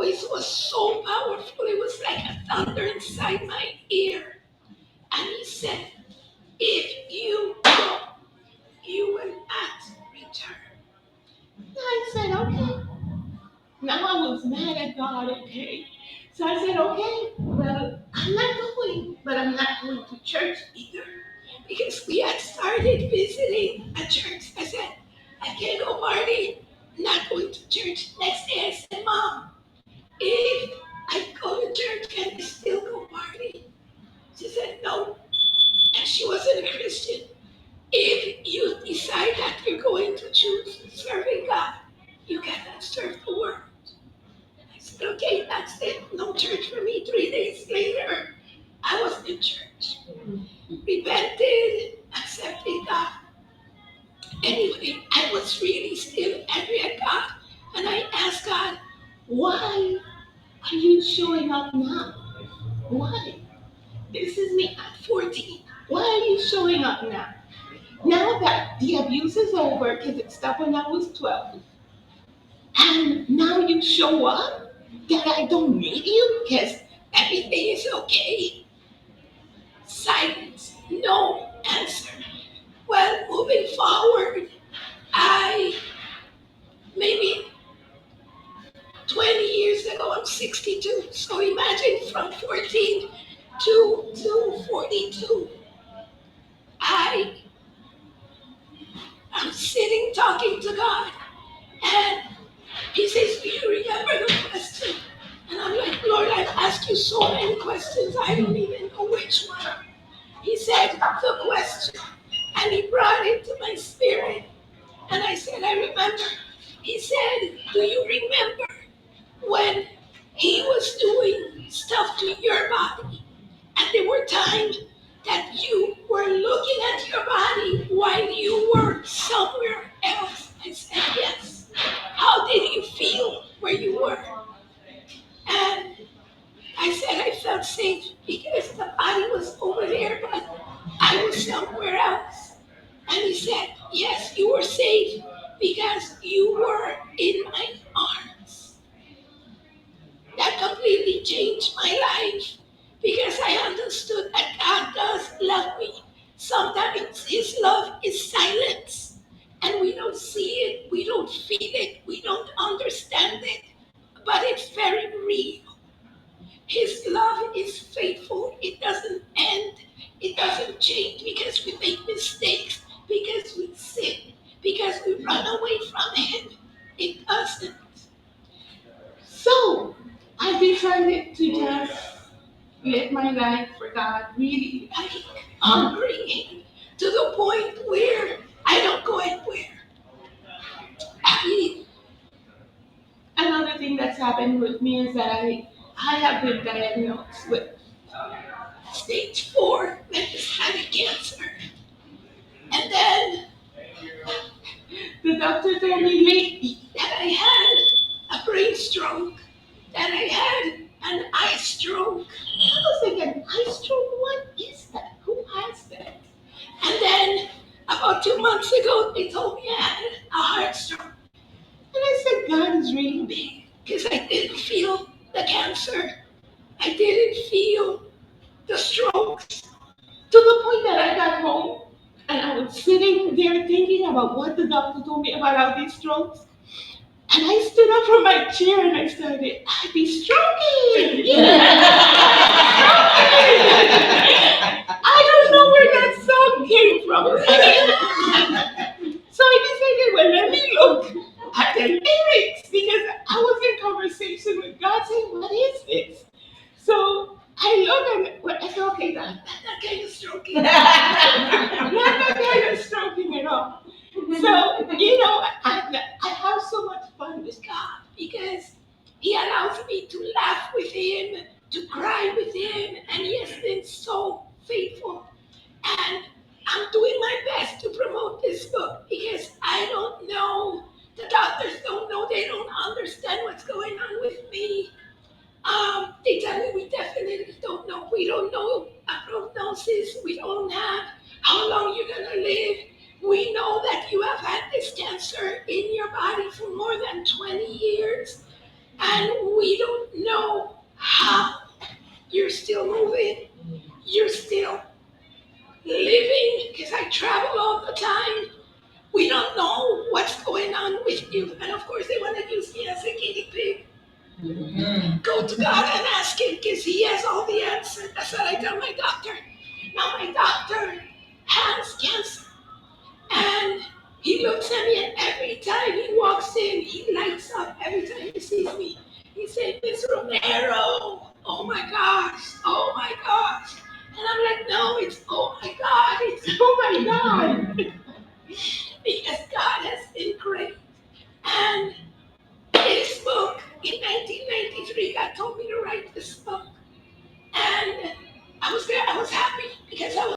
voice was so powerful, it was like a thunder inside my ear. And he said, if you go, you will not return. And I said, okay. Now I was mad at God, okay? So I said, okay, well, I'm not going, but I'm not going to church either. Because we had started visiting a church. I said, I can't go party. I'm not going to church. Next day I said, Mom, if I go to church, can I still go party? She said, no. And she wasn't a Christian. If you decide that you're going to choose serving God, you cannot serve the world. I said, okay, that's it. No church for me. 3 days later, I was in church. Repented, accepted God. Anyway, I was really still angry at God. And I asked God, why are you showing up now? Why? This is me at 14. Why are you showing up now? Now that the abuse is over, because it stopped when I was 12, and now you show up that I don't need you because everything is okay. Silence, no answer. Well, moving forward, I maybe 20 years ago, I'm 62. So imagine from 14 to 42. I am sitting talking to God, and He says, do you remember the question? And I'm like, Lord, I've asked you so many questions, I don't even know which one. He said, the question. And he brought it to my spirit. And I said, I remember. He said, do you remember when he was doing stuff to your body? And there were times that you were looking at your body while you were somewhere else. I said, yes. How did you feel where you were? And I said I felt safe because the body was over there, but I was somewhere else. And he said, yes, you were safe because you were in my arms. That completely changed my life because I understood that God does love me. Sometimes his love is silence and we don't see it, we don't feel it, we don't understand it, but it's very real. His love is faithful. It doesn't end. It doesn't change because we make mistakes, because we sin, because we run away from Him. It doesn't. So, I decided to just live my life for God, really like honoring Him to the point where I don't go anywhere. I mean, another thing that's happened with me is that I have been diagnosed with stage 4 metastatic cancer. And then the doctor told me lately that I had a brain stroke, that I had an eye stroke. I was thinking, eye stroke, what is that? Who has that? And then about 2 months ago, they told me I had a heart stroke. And I said, God is really big because I didn't feel the cancer. I didn't feel the strokes. To the point that I got home and I was sitting there thinking about what the doctor told me about all these strokes. And I stood up from my chair and I started, I'd be stroking. I don't know where that song came from. So I decided, well, let me look at the lyrics because I was in conversation with God saying, what is this? So I look and well, I said, okay, God, not that kind of stroking. Not that kind of stroking at all. So, I have so much fun with God because He allows me to laugh with Him, to cry with Him, and He has been so faithful. And I'm doing my best to promote this book because I don't know, the doctors don't know, they don't understand what's going on with me. They tell me we definitely don't know. We don't know a prognosis. We don't have how long you're going to live. We know that you have had this cancer in your body for more than 20 years. And we we don't know how you're still moving, you're still living, because I travel all the time. We don't know what's going on with you. And of course, they want to use me as a guinea pig. Go to God and ask Him because He has all the answers. That's what I tell my doctor. Now, my doctor has cancer. And he looks at me, and every time he walks in, he lights up every time he sees me. He said, Miss Romero, oh my gosh, oh my gosh. And I'm like, no, it's oh my God, it's oh my God.